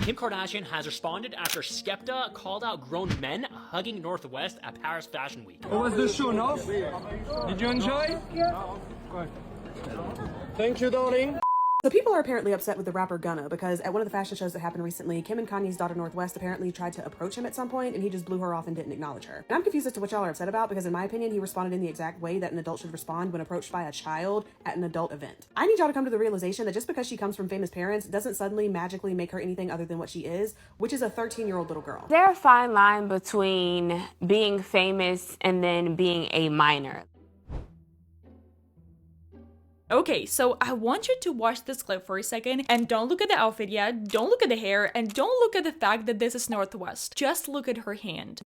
Kim Kardashian has responded after Skepta called out grown men hugging North West at Paris Fashion Week. How was the show, no? Did you enjoy? Good. Thank you, darling. So people are apparently upset with the rapper Gunna because at one of the fashion shows that happened recently, Kim and Kanye's daughter North West apparently tried to approach him at some point and he just blew her off and didn't acknowledge her. And I'm confused as to what y'all are upset about because in my opinion, he responded in the exact way that an adult should respond when approached by a child at an adult event. I need y'all to come to the realization that just because she comes from famous parents doesn't suddenly magically make her anything other than what she is, which is a 13-year-old little girl. There's a fine line between being famous and then being a minor. Okay, so I want you to watch this clip for a second and don't look at the outfit yet, don't look at the hair, and don't look at the fact that this is North West. Just look at her hand.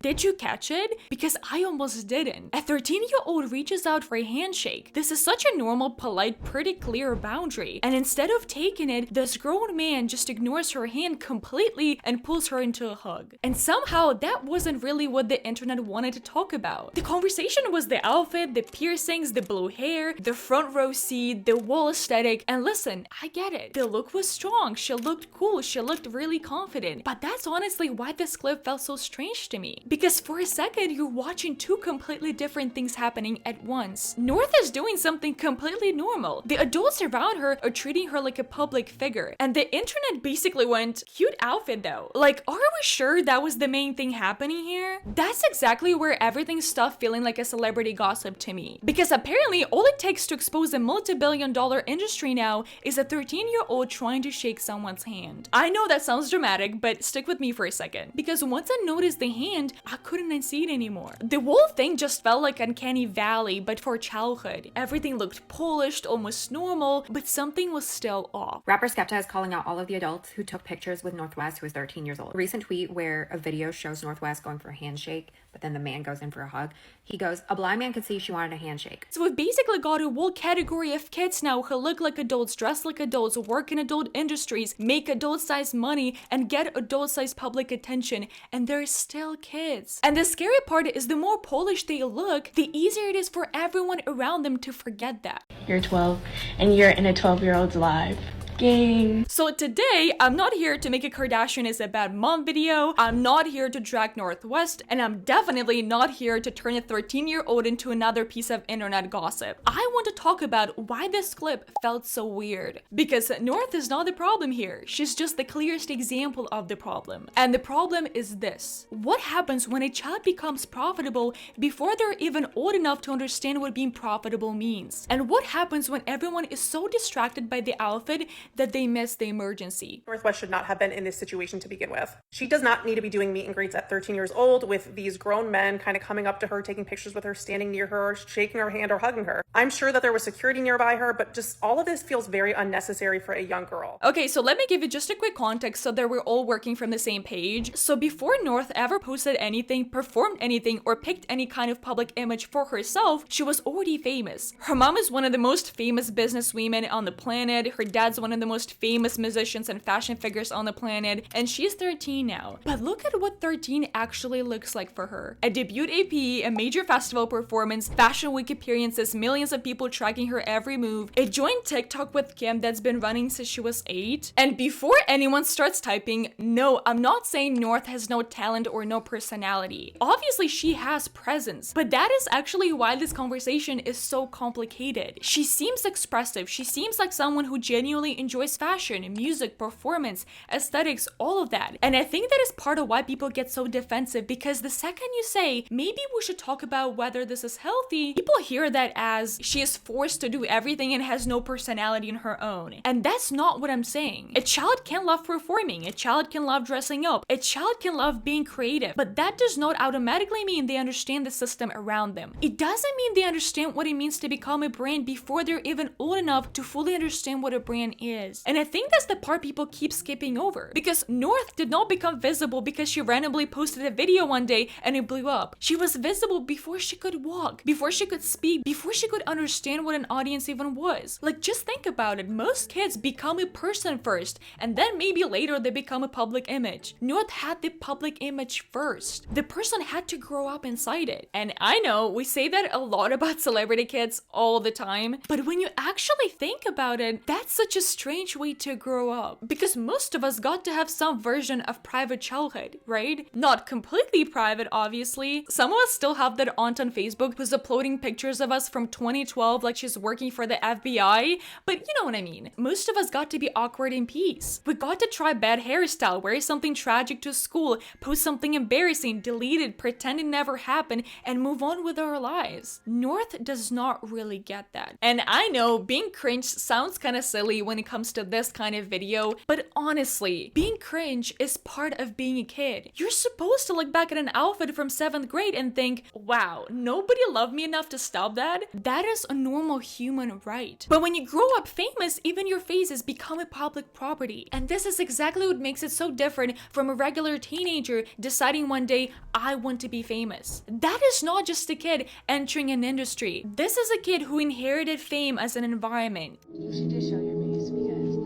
Did you catch it? Because I almost didn't. A 13-year-old reaches out for a handshake. This is such a normal, polite, pretty clear boundary. And instead of taking it, this grown man just ignores her hand completely and pulls her into a hug. And somehow that wasn't really what the internet wanted to talk about. The conversation was the outfit, the piercings, the blue hair, the front row seat, the wall aesthetic. And listen, I get it. The look was strong. She looked cool. She looked really confident. But that's honestly why this clip felt so strange to me. Because for a second, you're watching two completely different things happening at once. North is doing something completely normal. The adults around her are treating her like a public figure. And the internet basically went, cute outfit though. Like, are we sure that was the main thing happening here? That's exactly where everything stopped feeling like a celebrity gossip to me. Because apparently, all it takes to expose a multi-billion-dollar industry now is a 13-year-old trying to shake someone's hand. I know that sounds dramatic, but stick with me for a second. Because once I noticed the hand, I couldn't unsee it anymore. The whole thing just felt like Uncanny Valley, but for childhood. Everything looked polished, almost normal, but something was still off. Rapper Skepta is calling out all of the adults who took pictures with North West, who is 13 years old. A recent tweet where a video shows North West going for a handshake, but then the man goes in for a hug. He goes, a blind man could see she wanted a handshake. So we've basically got a whole category of kids now who look like adults, dress like adults, work in adult industries, make adult-sized money, and get adult-sized public attention, and they're still kids. And the scary part is the more polished they look, the easier it is for everyone around them to forget that. You're 12 and you're in a 12-year-old's life. Gang. So today, I'm not here to make a Kardashian is a bad mom video, I'm not here to drag North West, and I'm definitely not here to turn a 13-year-old into another piece of internet gossip. I want to talk about why this clip felt so weird. Because North is not the problem here, she's just the clearest example of the problem. And the problem is this. What happens when a child becomes profitable before they're even old enough to understand what being profitable means? And what happens when everyone is so distracted by the outfit that they miss the emergency? North West should not have been in this situation to begin with. She does not need to be doing meet and greets at 13 years old with these grown men kind of coming up to her, taking pictures with her, standing near her, shaking her hand or hugging her. I'm sure that there was security nearby her, but just all of this feels very unnecessary for a young girl. Okay, so let me give you just a quick context so that we're all working from the same page. So before North ever posted anything, performed anything, or picked any kind of public image for herself, she was already famous. Her mom is one of the most famous businesswomen on the planet. Her dad's one of the most famous musicians and fashion figures on the planet, and she's 13 now. But look at what 13 actually looks like for her. A debut EP, a major festival performance, fashion week appearances, millions of people tracking her every move, a joint TikTok with Kim that's been running since she was 8. And before anyone starts typing, no, I'm not saying North has no talent or no personality. Obviously, she has presence, but that is actually why this conversation is so complicated. She seems expressive. She seems like someone who genuinely enjoys fashion, music, performance, aesthetics, all of that. And I think that is part of why people get so defensive, because the second you say, maybe we should talk about whether this is healthy, people hear that as she is forced to do everything and has no personality in her own. And that's not what I'm saying. A child can love performing, a child can love dressing up, a child can love being creative, but that does not automatically mean they understand the system around them. It doesn't mean they understand what it means to become a brand before they're even old enough to fully understand what a brand is. is. And I think that's the part people keep skipping over. Because North did not become visible because she randomly posted a video one day and it blew up. She was visible before she could walk, before she could speak, before she could understand what an audience even was. Like, just think about it. Most kids become a person first, and then maybe later they become a public image. North had the public image first. The person had to grow up inside it. And I know we say that a lot about celebrity kids all the time, but when you actually think about it, that's such a strange way to grow up. Because most of us got to have some version of private childhood, right? Not completely private, obviously. Some of us still have that aunt on Facebook who's uploading pictures of us from 2012 like she's working for the FBI, but you know what I mean. Most of us got to be awkward in peace. We got to try bad hairstyle, wear something tragic to school, post something embarrassing, delete it, pretend it never happened, and move on with our lives. North does not really get that. And I know being cringe sounds kind of silly when it comes to this kind of video, but honestly, being cringe is part of being a kid. You're supposed to look back at an outfit from 7th grade and think, wow, nobody loved me enough to stop that. That is a normal human right. But when you grow up famous, even your faces become a public property. And this is exactly what makes it so different from a regular teenager deciding one day, I want to be famous. That is not just a kid entering an industry. This is a kid who inherited fame as an environment. You should just show your face because,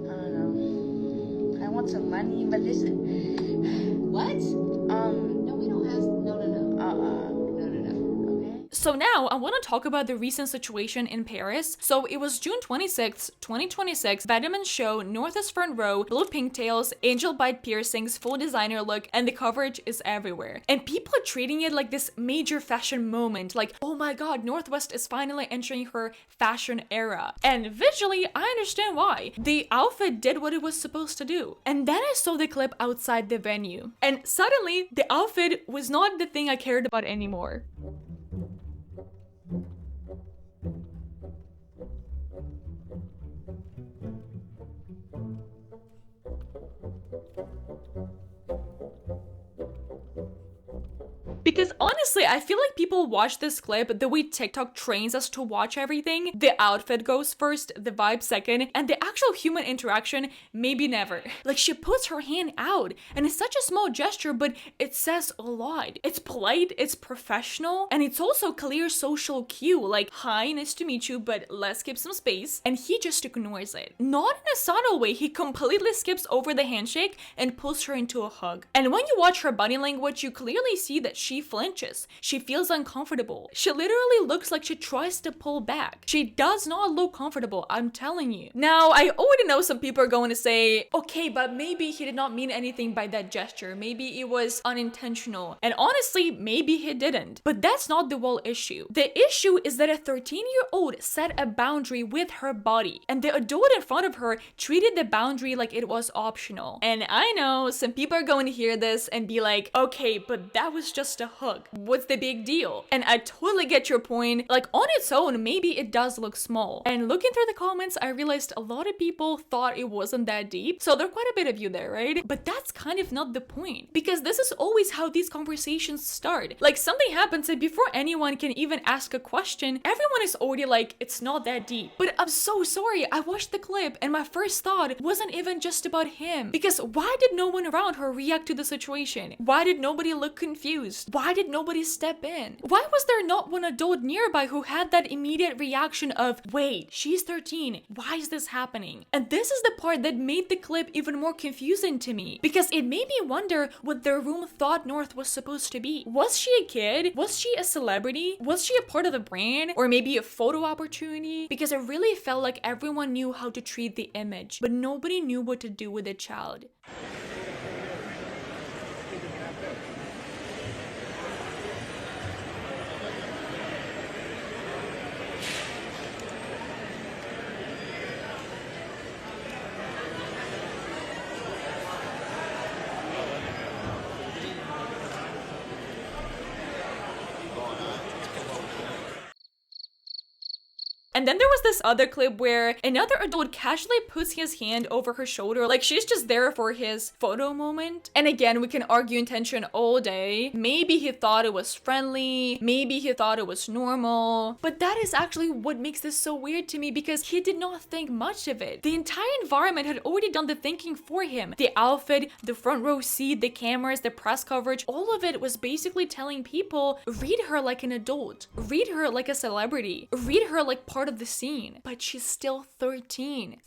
I don't know. I want some money, but this is... What? No, we don't have... No. Okay. So now I want to talk about the recent situation in Paris. So it was June 26th, 2026. Vitamin show North's front row, little pigtails, angel bite piercings, full designer look, and the coverage is everywhere. And people are treating it like this major fashion moment. Like, oh my god, Northwest is finally entering her fashion era. And visually, I understand why. The outfit did what it was supposed to do. And then I saw the clip outside the venue. And suddenly, the outfit was not the thing I cared about anymore. Because honestly, I feel like people watch this clip the way TikTok trains us to watch everything. The outfit goes first, the vibe second, and the actual human interaction maybe never. Like, she puts her hand out, and it's such a small gesture, but it says a lot. It's polite, it's professional, and it's also clear social cue, like, hi, nice to meet you, but let's keep some space. And he just ignores it. Not in a subtle way, he completely skips over the handshake and pulls her into a hug. And when you watch her body language, you clearly see that she flinches. She feels uncomfortable. She literally looks like she tries to pull back. She does not look comfortable, I'm telling you. Now, I already know some people are going to say, okay, but maybe he did not mean anything by that gesture. Maybe it was unintentional. And honestly, maybe he didn't. But that's not the whole issue. The issue is that a 13-year-old set a boundary with her body, and the adult in front of her treated the boundary like it was optional. And I know some people are going to hear this and be like, okay, but that was just a hug. What's the big deal? And I totally get your point. Like, on its own, maybe it does look small. And looking through the comments, I realized a lot of people thought it wasn't that deep. So there are quite a bit of you there, right? But that's kind of not the point. Because this is always how these conversations start. Like, something happens and before anyone can even ask a question, everyone is already like, it's not that deep. But I'm so sorry. I watched the clip and my first thought wasn't even just about him. Because why did no one around her react to the situation? Why did nobody look confused? Why did nobody step in? Why was there not one adult nearby who had that immediate reaction of, wait, she's 13, why is this happening? And this is the part that made the clip even more confusing to me, because it made me wonder what the room thought North was supposed to be. Was she a kid? Was she a celebrity? Was she a part of the brand? Or maybe a photo opportunity? Because it really felt like everyone knew how to treat the image, but nobody knew what to do with the child. And then there was this other clip where another adult casually puts his hand over her shoulder, like she's just there for his photo moment. And again, we can argue intention all day. Maybe he thought it was friendly, maybe he thought it was normal, but that is actually what makes this so weird to me, because he did not think much of it. The entire environment had already done the thinking for him. The outfit, the front row seat, the cameras, the press coverage, all of it was basically telling people, read her like an adult, read her like a celebrity, read her like part of the scene. But she's still 13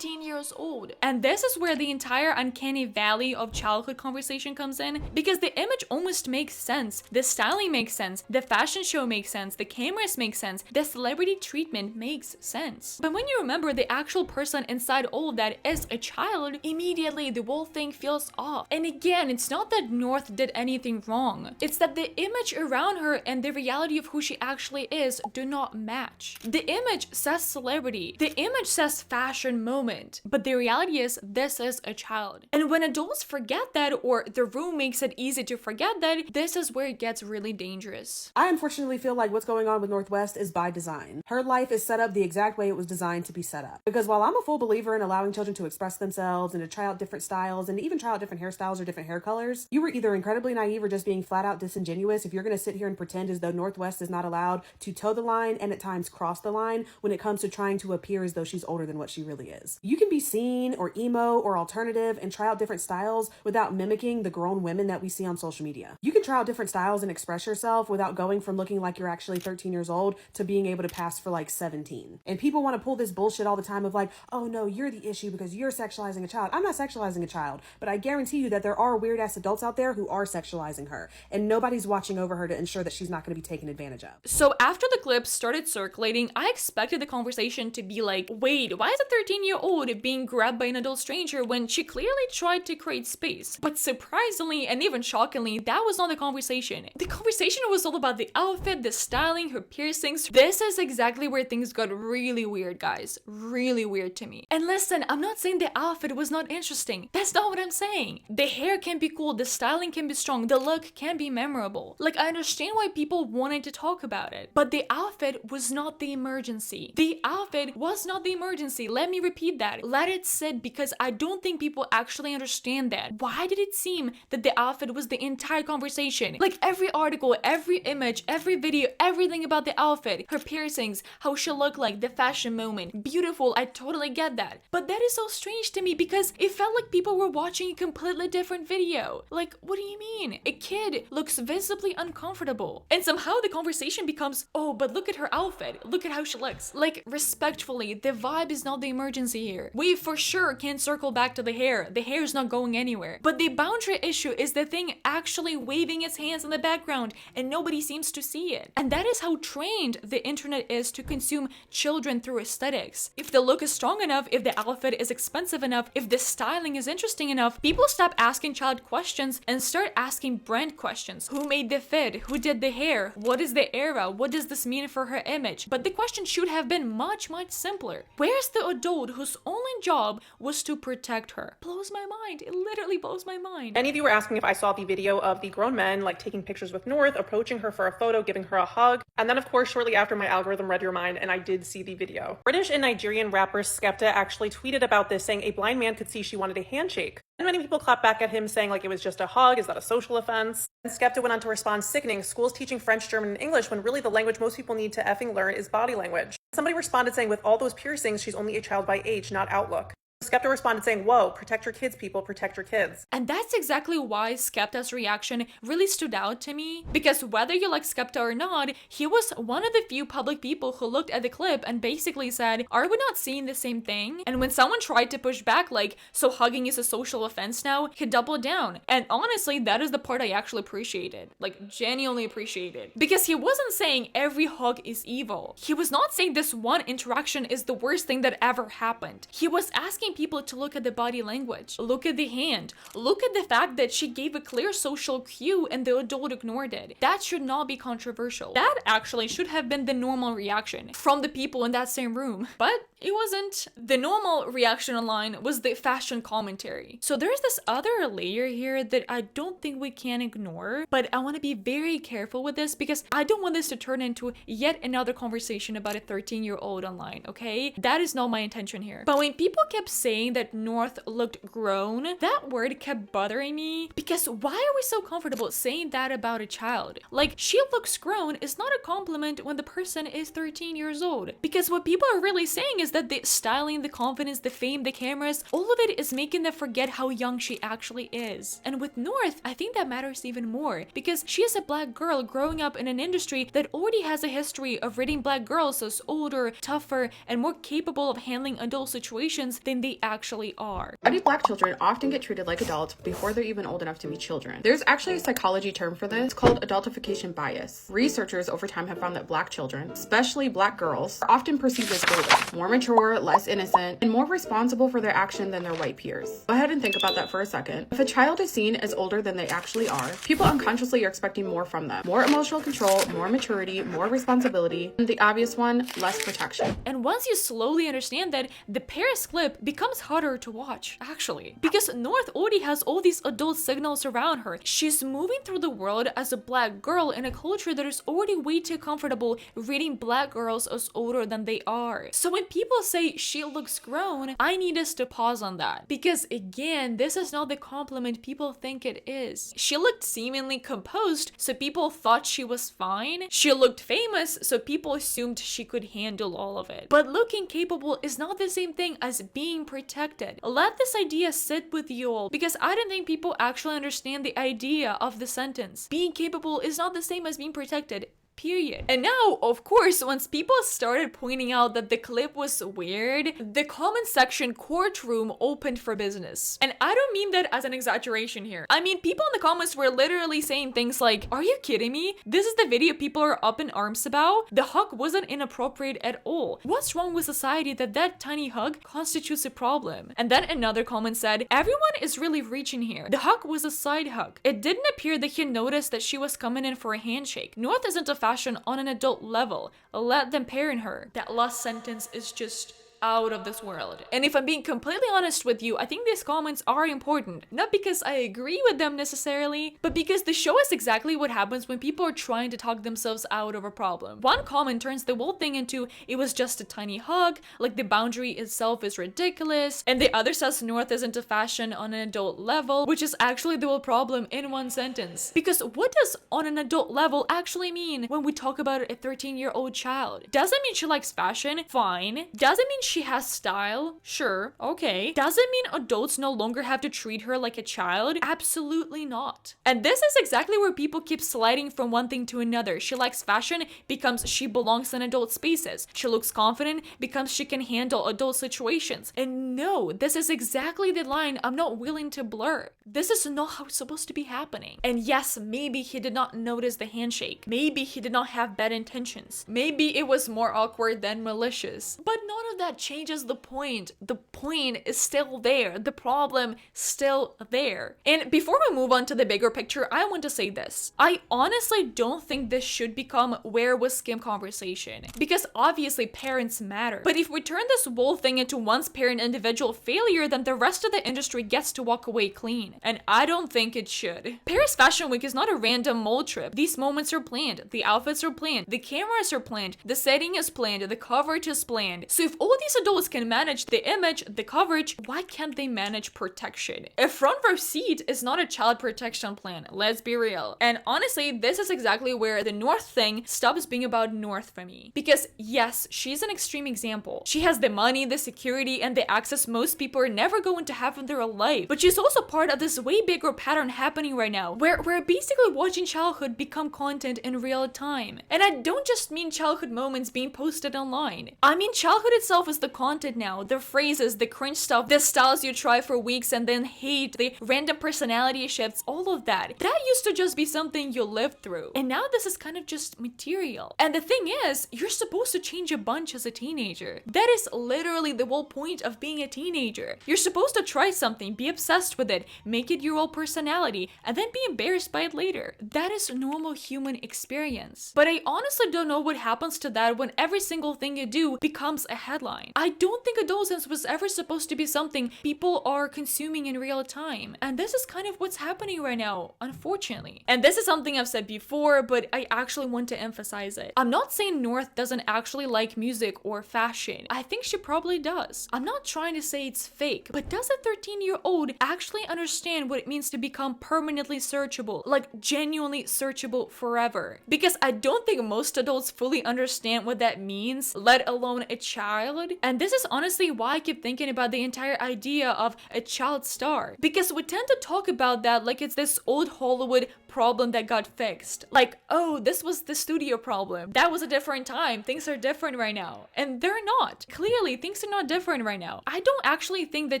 years old. And this is where the entire uncanny valley of childhood conversation comes in, because the image almost makes sense, the styling makes sense, the fashion show makes sense, the cameras make sense, the celebrity treatment makes sense. But when you remember the actual person inside all of that is a child, immediately the whole thing feels off. And again, it's not that North did anything wrong, it's that the image around her and the reality of who she actually is do not match. The image says celebrity, the image says fashion moment, but the reality is this is a child. And when adults forget that, or the room makes it easy to forget that, this is where it gets really dangerous. I unfortunately feel like what's going on with Northwest is by design. Her life is set up the exact way it was designed to be set up. Because while I'm a full believer in allowing children to express themselves and to try out different styles and even try out different hairstyles or different hair colors, you were either incredibly naive or just being flat out disingenuous if you're going to sit here and pretend as though Northwest is not allowed to toe the line and at times cross the line when it comes to trying to appear as though she's older than what she really is. You can be seen or emo or alternative and try out different styles without mimicking the grown women that we see on social media. You can try out different styles and express yourself without going from looking like you're actually 13 years old to being able to pass for like 17. And people want to pull this bullshit all the time of like, oh no, you're the issue because you're sexualizing a child. I'm not sexualizing a child, but I guarantee you that there are weird ass adults out there who are sexualizing her, and nobody's watching over her to ensure that she's not going to be taken advantage of. So after the clips started circulating, I expected the conversation to be like, wait, why is a 13-year-old being grabbed by an adult stranger when she clearly tried to create space? But surprisingly and even shockingly, that was not the conversation. The conversation was all about the outfit, the styling, her piercings. This is exactly where things got really weird, guys. Really weird to me. And listen, I'm not saying the outfit was not interesting. That's not what I'm saying. The hair can be cool, the styling can be strong, the look can be memorable. Like, I understand why people wanted to talk about it, but the outfit was not the emergency. The outfit was not the emergency. Let me repeat that. Let it sit, because I don't think people actually understand that. Why did it seem that the outfit was the entire conversation? Like, every article, every image, every video, everything about the outfit, her piercings, how she looked like, the fashion moment, beautiful, I totally get that. But that is so strange to me, because it felt like people were watching a completely different video. Like, what do you mean? A kid looks visibly uncomfortable, and somehow the conversation becomes, oh, but look at her outfit, look at how she looks. Like, respectfully, the vibe is not the emergency here. We for sure can't circle back to the hair. The hair is not going anywhere. But the boundary issue is the thing actually waving its hands in the background, and nobody seems to see it. And that is how trained the internet is to consume children through aesthetics. If the look is strong enough, if the outfit is expensive enough, if the styling is interesting enough, people stop asking child questions and start asking brand questions. Who made the fit? Who did the hair? What is the era? What does this mean for her image? But the question should have been much simpler. Where's the adult whose only job was to protect her? Blows my mind. It literally blows my mind. Many of you were asking if I saw the video of the grown men like taking pictures with North, approaching her for a photo, giving her a hug. And then of course, shortly after, my algorithm read your mind and I did see the video. British and Nigerian rapper Skepta actually tweeted about this, saying a blind man could see she wanted a handshake. And many people clapped back at him, saying like it was just a hug, is that a social offense? And Skepta went on to respond, sickening, schools teaching French, German, and English when really the language most people need to effing learn is body language. Somebody responded saying, with all those piercings, she's only a child by age, not outlook. Skepta responded saying, whoa, protect your kids, people, protect your kids. And that's exactly why Skepta's reaction really stood out to me, because whether you like Skepta or not, he was one of the few public people who looked at the clip and basically said, are we not seeing the same thing? And when someone tried to push back, like, so hugging is a social offense now, he doubled down. And honestly, that is the part I actually appreciated, like genuinely appreciated, because he wasn't saying every hug is evil. He was not saying this one interaction is the worst thing that ever happened. He was asking people to look at the body language, look at the hand, look at the fact that she gave a clear social cue and the adult ignored it. That should not be controversial. That actually should have been the normal reaction from the people in that same room. But It wasn't. The normal reaction online was the fashion commentary. So there's this other layer here that I don't think we can ignore, but I want to be very careful with this because I don't want this to turn into yet another conversation about a 13-year-old online, okay? That is not my intention here. But when people kept saying that North looked grown, that word kept bothering me because why are we so comfortable saying that about a child? Like, she looks grown is not a compliment when the person is 13 years old. Because what people are really saying is that the styling, the confidence, the fame, the cameras, all of it is making them forget how young she actually is. And with North, I think that matters even more because she is a black girl growing up in an industry that already has a history of rating black girls as older, tougher, and more capable of handling adult situations than they actually are. Many black children often get treated like adults before they're even old enough to be children. There's actually a psychology term for this called adultification bias. Researchers over time have found that black children, especially black girls, are often perceived as older, more mature, less innocent, and more responsible for their action than their white peers. Go ahead and think about that for a second. If a child is seen as older than they actually are, people unconsciously are expecting more from them. More emotional control, more maturity, more responsibility, and the obvious one, less protection. And once you slowly understand that, the Paris clip becomes harder to watch, actually. Because North already has all these adult signals around her. She's moving through the world as a black girl in a culture that is already way too comfortable rating black girls as older than they are. So when people say she looks grown, I need us to pause on that. Because again, this is not the compliment people think it is. She looked seemingly composed, so people thought she was fine. She looked famous, so people assumed she could handle all of it. But looking capable is not the same thing as being protected. Let this idea sit with you all, because I don't think people actually understand the idea of the sentence. Being capable is not the same as being protected. Period. And now, of course, once people started pointing out that the clip was weird, the comment section courtroom opened for business. And I don't mean that as an exaggeration here. I mean, people in the comments were literally saying things like, are you kidding me? This is the video people are up in arms about? The hug wasn't inappropriate at all. What's wrong with society that tiny hug constitutes a problem? And then another comment said, everyone is really reaching here. The hug was a side hug. It didn't appear that he noticed that she was coming in for a handshake. North isn't a fashion on an adult level. Let them parent her. That last sentence is just out of this world. And if I'm being completely honest with you, I think these comments are important. Not because I agree with them necessarily, but because they show us exactly what happens when people are trying to talk themselves out of a problem. One comment turns the whole thing into, it was just a tiny hug, like the boundary itself is ridiculous, and the other says North isn't a fashion on an adult level, which is actually the whole problem in one sentence. Because what does on an adult level actually mean when we talk about a 13-year-old child? Does it mean she likes fashion? Fine. Does it mean she has style? Sure. Okay. Does it mean adults no longer have to treat her like a child? Absolutely not. And this is exactly where people keep sliding from one thing to another. She likes fashion becomes she belongs in adult spaces. She looks confident becomes she can handle adult situations. And no, this is exactly the line I'm not willing to blur. This is not how it's supposed to be happening. And yes, maybe he did not notice the handshake. Maybe he did not have bad intentions. Maybe it was more awkward than malicious. But none of that changes the point. The point is still there. The problem still there. And before we move on to the bigger picture, I want to say this. I honestly don't think this should become where was Skim conversation. Because obviously parents matter. But if we turn this whole thing into one's parent individual failure, then the rest of the industry gets to walk away clean. And I don't think it should. Paris Fashion Week is not a random mall trip. These moments are planned. The outfits are planned. The cameras are planned. The setting is planned. The coverage is planned. So if all these adults can manage the image, the coverage, why can't they manage protection? A front row seat is not a child protection plan. Let's be real. And honestly, this is exactly where the North thing stops being about North for me. Because yes, she's an extreme example. She has the money, the security, and the access most people are never going to have in their life. But she's also part of this way bigger pattern happening right now, where we're basically watching childhood become content in real time. And I don't just mean childhood moments being posted online. I mean childhood itself is the content now. The phrases, the cringe stuff, the styles you try for weeks and then hate, the random personality shifts, all of that. That used to just be something you lived through. And now this is kind of just material. And the thing is, you're supposed to change a bunch as a teenager. That is literally the whole point of being a teenager. You're supposed to try something, be obsessed with it, make it your whole personality, and then be embarrassed by it later. That is normal human experience. But I honestly don't know what happens to that when every single thing you do becomes a headline. fine. I don't think adolescence was ever supposed to be something people are consuming in real time. And this is kind of what's happening right now, unfortunately. And this is something I've said before, but I actually want to emphasize it. I'm not saying North doesn't actually like music or fashion. I think she probably does. I'm not trying to say it's fake, but does a 13-year-old actually understand what it means to become permanently searchable, like genuinely searchable forever? Because I don't think most adults fully understand what that means, let alone a child. And this is honestly why I keep thinking about the entire idea of a child star, because we tend to talk about that like it's this old Hollywood problem that got fixed. Like, oh, this was the studio problem. That was a different time. Things are different right now. And they're not. Clearly, things are not different right now. I don't actually think the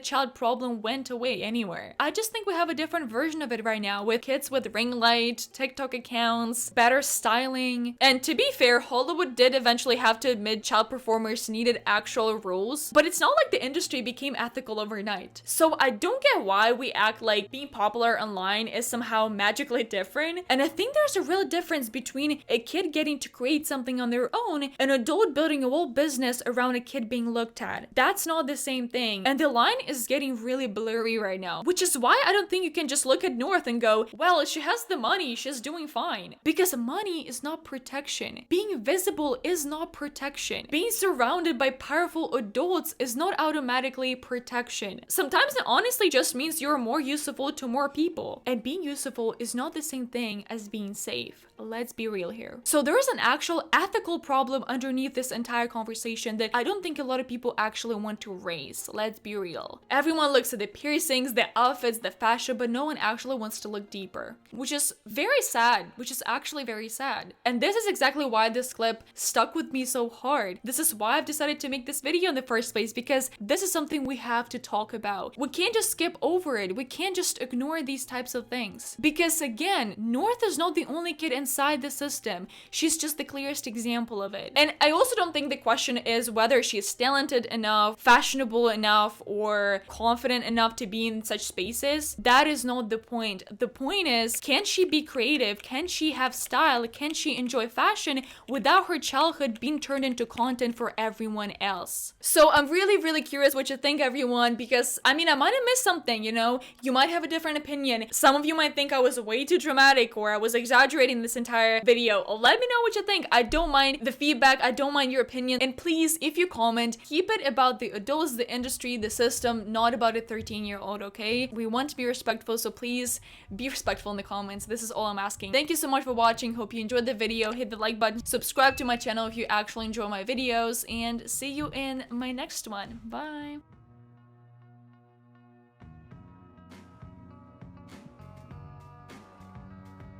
child problem went away anywhere. I just think we have a different version of it right now, with kids with ring light, TikTok accounts, better styling. And to be fair, Hollywood did eventually have to admit child performers needed actual rules, but it's not like the industry became ethical overnight. So I don't get why we act like being popular online is somehow magically different. And I think there's a real difference between a kid getting to create something on their own and an adult building a whole business around a kid being looked at. That's not the same thing. And the line is getting really blurry right now, which is why I don't think you can just look at North and go, well, she has the money, she's doing fine. Because money is not protection. Being visible is not protection. Being surrounded by powerful adults is not automatically protection. Sometimes it honestly just means you're more useful to more people. And being useful is not the same thing as being safe. Let's be real here. So there is an actual ethical problem underneath this entire conversation that I don't think a lot of people actually want to raise. Let's be real. Everyone looks at the piercings, the outfits, the fashion, but no one actually wants to look deeper, which is very sad, which is actually very sad. And this is exactly why this clip stuck with me so hard. This is why I've decided to make this video in the first place, because this is something we have to talk about. We can't just skip over it. We can't just ignore these types of things. Because again, North is not the only kid inside the system. She's just the clearest example of it. And I also don't think the question is whether she's talented enough, fashionable enough, or confident enough to be in such spaces. That is not the point. The point is, can she be creative? Can she have style? Can she enjoy fashion without her childhood being turned into content for everyone else? So I'm really curious what you think, everyone, because I mean, I might have missed something, you know? You might have a different opinion. Some of you might think I was way too dramatic or I was exaggerating this entire video. Let me know what you think. I don't mind the feedback. I don't mind your opinion. And please, if you comment, keep it about the adults, the industry, the system, not about a 13-year-old, okay? We want to be respectful, so please be respectful in the comments. This is all I'm asking. Thank you so much for watching. Hope you enjoyed the video. Hit the like button. Subscribe to my channel if you actually enjoy my videos. And see you in my next one. Bye.